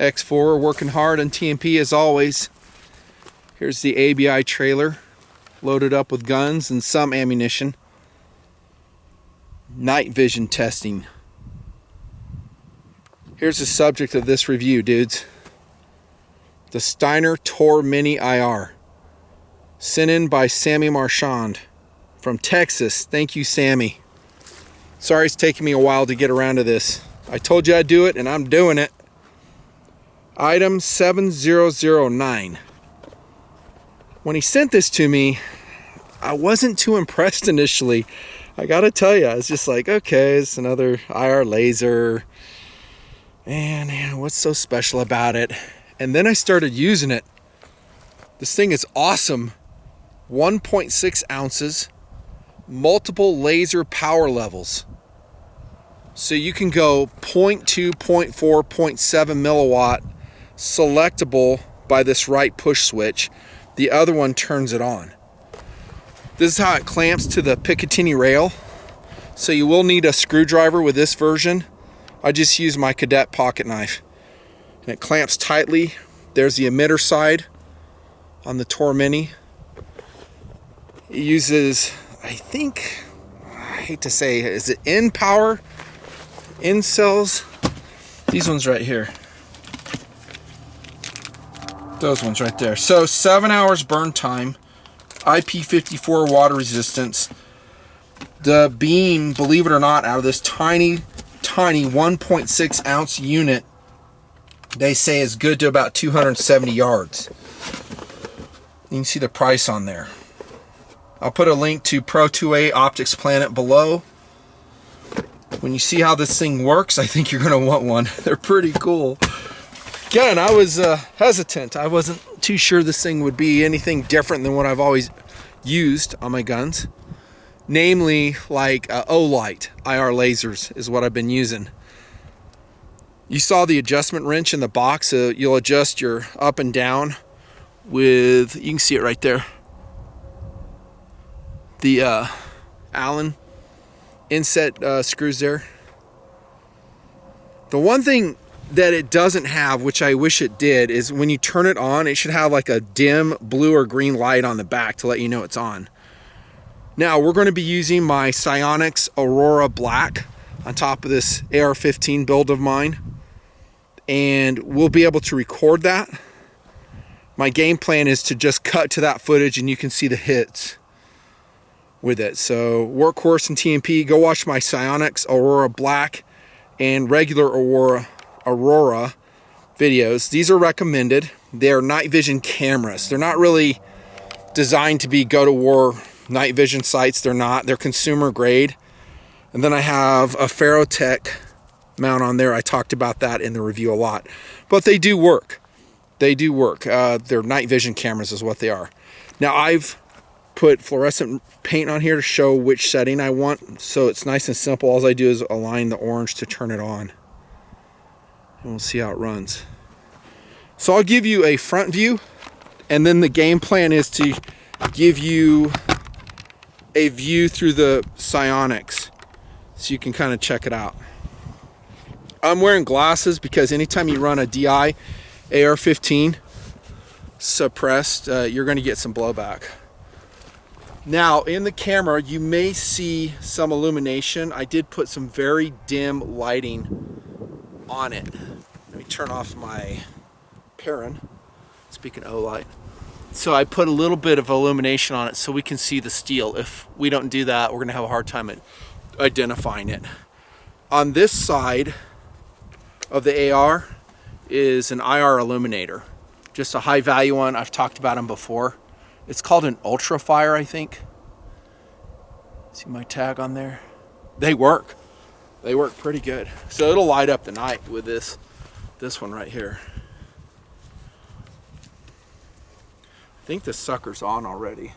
X4 working hard on TNP as always. Here's the ABI trailer loaded up with guns and some ammunition. Night vision testing. Here's the subject of this review, dudes. The Steiner TOR Mini IR. Sent in by Sammy Marchand from Texas. Thank you, Sammy. Sorry it's taking me a while to get around to this. I told you I'd do it, and I'm doing it. Item 7009. When he sent this to me, I wasn't too impressed initially. I gotta tell you, I was just like, okay, it's another IR laser. Man, what's so special about it? And then I started using it. This thing is awesome. 1.6 ounces, multiple laser power levels. So you can go 0.2, 0.4, 0.7 milliwatt, selectable by this right push switch. The other one turns it on. This is how it clamps to the Picatinny rail. So you will need a screwdriver with this version. I just use my cadet pocket knife. And it clamps tightly. There's the emitter side on the TOR Mini. It uses, I think, I hate to say, is it in power? In cells? These ones right here. Those ones right there. So 7 hours burn time, IP54 water resistance. The beam, believe it or not, out of this tiny 1.6 ounce unit, they say is good to about 270 yards. You can see the price on there. I'll put a link to Pro 2A Optics Planet below. When you see how this thing works, I think you're going to want one. They're pretty cool. Again, I was hesitant. I wasn't too sure this thing would be anything different than what I've always used on my guns. Namely, like Olight IR lasers is what I've been using. You saw the adjustment wrench in the box. You'll adjust your up and down with, you can see it right there, the Allen inset screws there. The one thing that it doesn't have, which I wish it did, is when you turn it on, it should have like a dim blue or green light on the back to let you know it's on. Now we're going to be using my Psionics Aurora Black on top of this AR-15 build of mine, and we'll be able to record that. My game plan is to just cut to that footage and you can see the hits with it. So Workhorse and TNP, go watch my Psionics Aurora Black and regular Aurora videos. These are recommended. They're night vision cameras. They're not really designed to be go to war night vision sights. They're not. They're consumer grade. And then I have a Ferrotech mount on there. I talked about that in the review a lot, but they do work. They do work. They're night vision cameras is what they are. Now I've put fluorescent paint on here to show which setting I want, so it's nice and simple. All I do is align the orange to turn it on, and we'll see how it runs. So I'll give you a front view, and then the game plan is to give you a view through the Psionics so you can kind of check it out. I'm wearing glasses because anytime you run a DI AR-15 suppressed, you're going to get some blowback. Now in the camera you may see some illumination. I did put some very dim lighting on it. Let me turn off my Perrin, speaking of light. So I put a little bit of illumination on it so we can see the steel. If we don't do that, we're going to have a hard time at identifying it. On this side of the AR is an IR illuminator, just a high value one. I've talked about them before. It's called an Ultra Fire, I think. See my tag on there? They work. They work pretty good. So it'll light up the night with this one right here. I think this sucker's on already.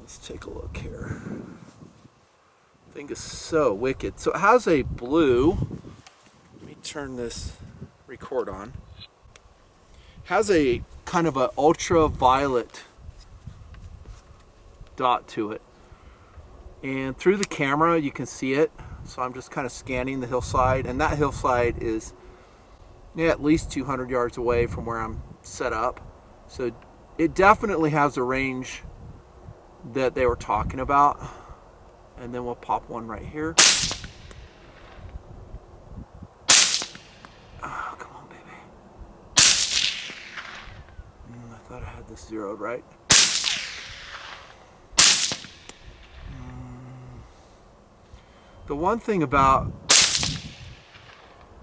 Let's take a look here. I think it's so wicked. So it has a blue, let me turn this record on. It has a kind of an ultraviolet dot to it. And through the camera you can see it. So I'm just kind of scanning the hillside, and that hillside is yeah, at least 200 yards away from where I'm set up. So it definitely has a range that they were talking about. And then we'll pop one right here. Oh, come on, baby. I thought I had this zeroed right. The one thing about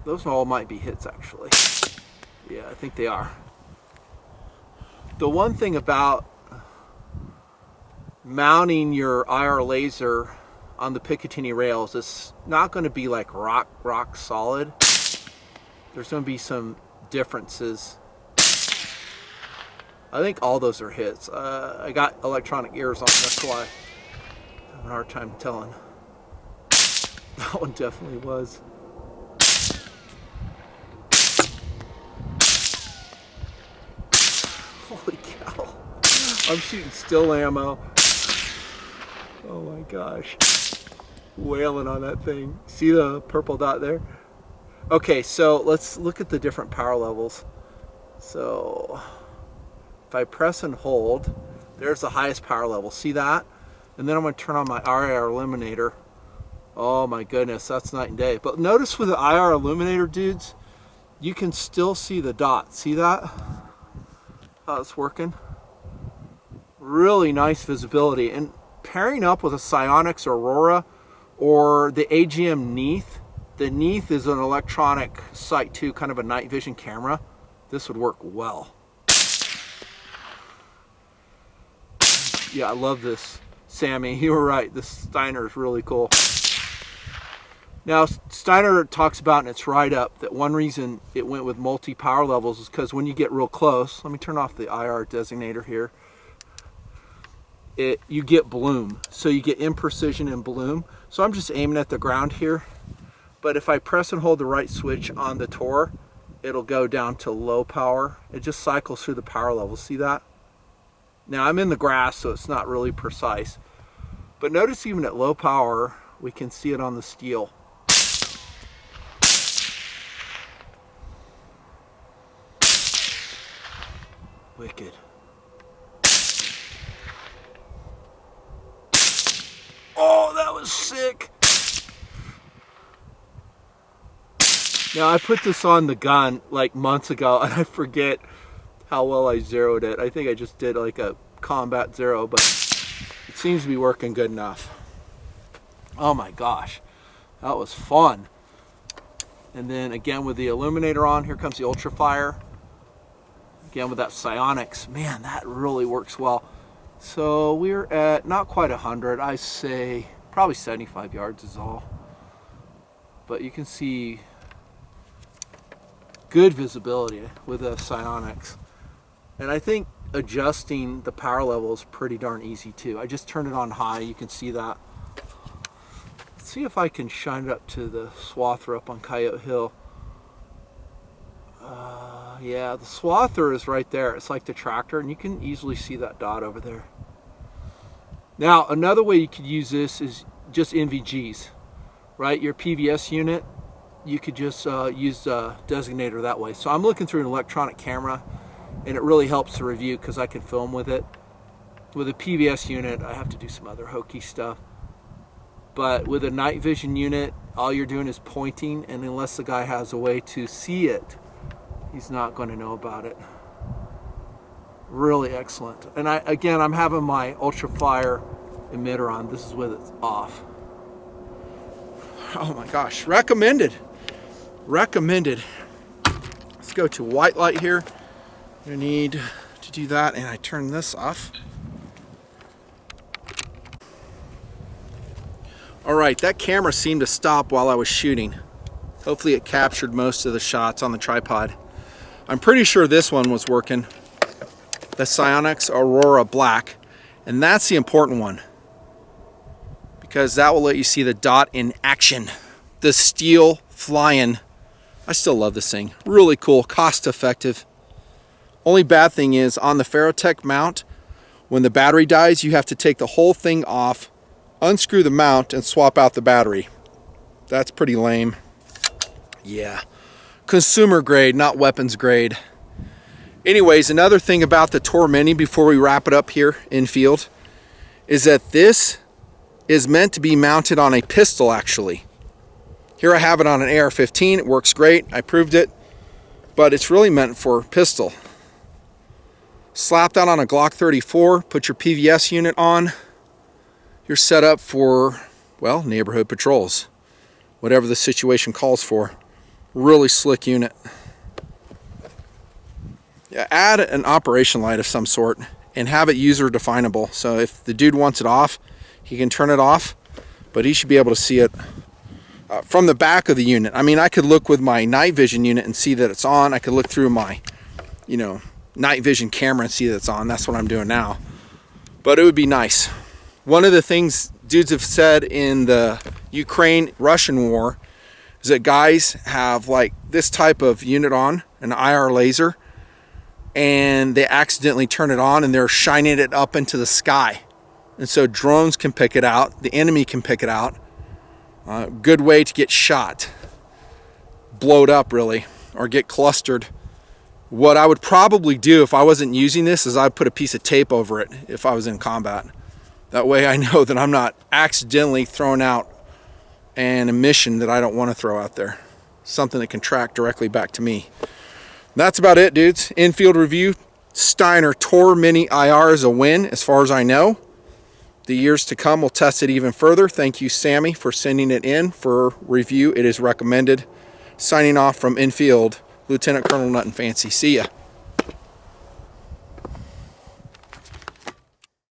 those all might be hits, actually. Yeah, I think they are. The one thing about mounting your IR laser on the Picatinny rails, it's not going to be like rock solid. There's going to be some differences. I think all those are hits. I got electronic ears on, that's why I have a hard time telling. That one definitely was. Holy cow. I'm shooting still ammo. Oh my gosh. Wailing on that thing. See the purple dot there? Okay, so let's look at the different power levels. So if I press and hold, there's the highest power level. See that? And then I'm going to turn on my IR illuminator. Oh my goodness, that's night and day. But notice with the IR illuminator, dudes, you can still see the dot. See that? How it's working? Really nice visibility. And pairing up with a Psionics Aurora or the AGM Neath, the Neath is an electronic sight too, kind of a night vision camera. This would work well. Yeah, I love this, Sammy. You were right. This Steiner is really cool. Now, Steiner talks about in its write-up that one reason it went with multi-power levels is because when you get real close, let me turn off the IR designator here, you get bloom. So you get imprecision and bloom. So I'm just aiming at the ground here. But if I press and hold the right switch on the Tor, it'll go down to low power. It just cycles through the power levels. See that? Now I'm in the grass, so it's not really precise. But notice even at low power, we can see it on the steel. Wicked. Oh, that was sick. Now, I put this on the gun like months ago, and I forget how well I zeroed it. I think I just did like a combat zero, but it seems to be working good enough. Oh my gosh, that was fun. And then again with the illuminator on, here comes the ultrafire. Again with that Psionics, man, that really works well. So we're at not quite 100, I say probably 75 yards is all. But you can see good visibility with the Psionics. And I think adjusting the power level is pretty darn easy too. I just turned it on high, you can see that. Let's see if I can shine it up to the swather up on Coyote Hill. Yeah, the swather is right there. It's like the tractor, and you can easily see that dot over there. Now, another way you could use this is just NVGs, right? Your PVS unit, you could just use the designator that way. So I'm looking through an electronic camera, and it really helps to review because I can film with it. With a PVS unit, I have to do some other hokey stuff. But with a night vision unit, all you're doing is pointing, and unless the guy has a way to see it, he's not going to know about it. Really excellent. And again, I'm having my ultrafire emitter on. This is with it off. Oh my gosh, recommended. Recommended. Let's go to white light here. You need to do that, and I turn this off. All right, that camera seemed to stop while I was shooting. Hopefully it captured most of the shots on the tripod. I'm pretty sure this one was working. The Psionics Aurora Black. And that's the important one, because that will let you see the dot in action. The steel flying. I still love this thing. Really cool, cost effective. Only bad thing is on the Ferrotech mount, when the battery dies, you have to take the whole thing off, unscrew the mount, and swap out the battery. That's pretty lame. Yeah. consumer grade, not weapons grade. Anyways, another thing about the TOR Mini before we wrap it up here in field is that this is meant to be mounted on a pistol actually. Here I have it on an AR-15, it works great, I proved it, but it's really meant for pistol. Slap that on a Glock 34, put your PVS unit on, you're set up for, well, neighborhood patrols. Whatever the situation calls for. Really slick unit. Yeah, add an operation light of some sort and have it user definable. So if the dude wants it off, he can turn it off, but he should be able to see it from the back of the unit. I mean, I could look with my night vision unit and see that it's on. I could look through my, night vision camera and see that it's on. That's what I'm doing now. But it would be nice. One of the things dudes have said in the Ukraine-Russian war is that guys have like this type of unit on, an IR laser, and they accidentally turn it on and they're shining it up into the sky. And so drones can pick it out, the enemy can pick it out. Good way to get shot, blowed up really, or get clustered. What I would probably do if I wasn't using this is I'd put a piece of tape over it if I was in combat. That way I know that I'm not accidentally throwing out an omission that I don't want to throw out there. Something that can track directly back to me. That's about it, dudes. Infield review. Steiner TOR Mini IR is a win as far as I know. The years to come will test it even further. Thank you, Sammy, for sending it in for review. It is recommended. Signing off from Infield, Lieutenant Colonel Nut and Fancy. See ya.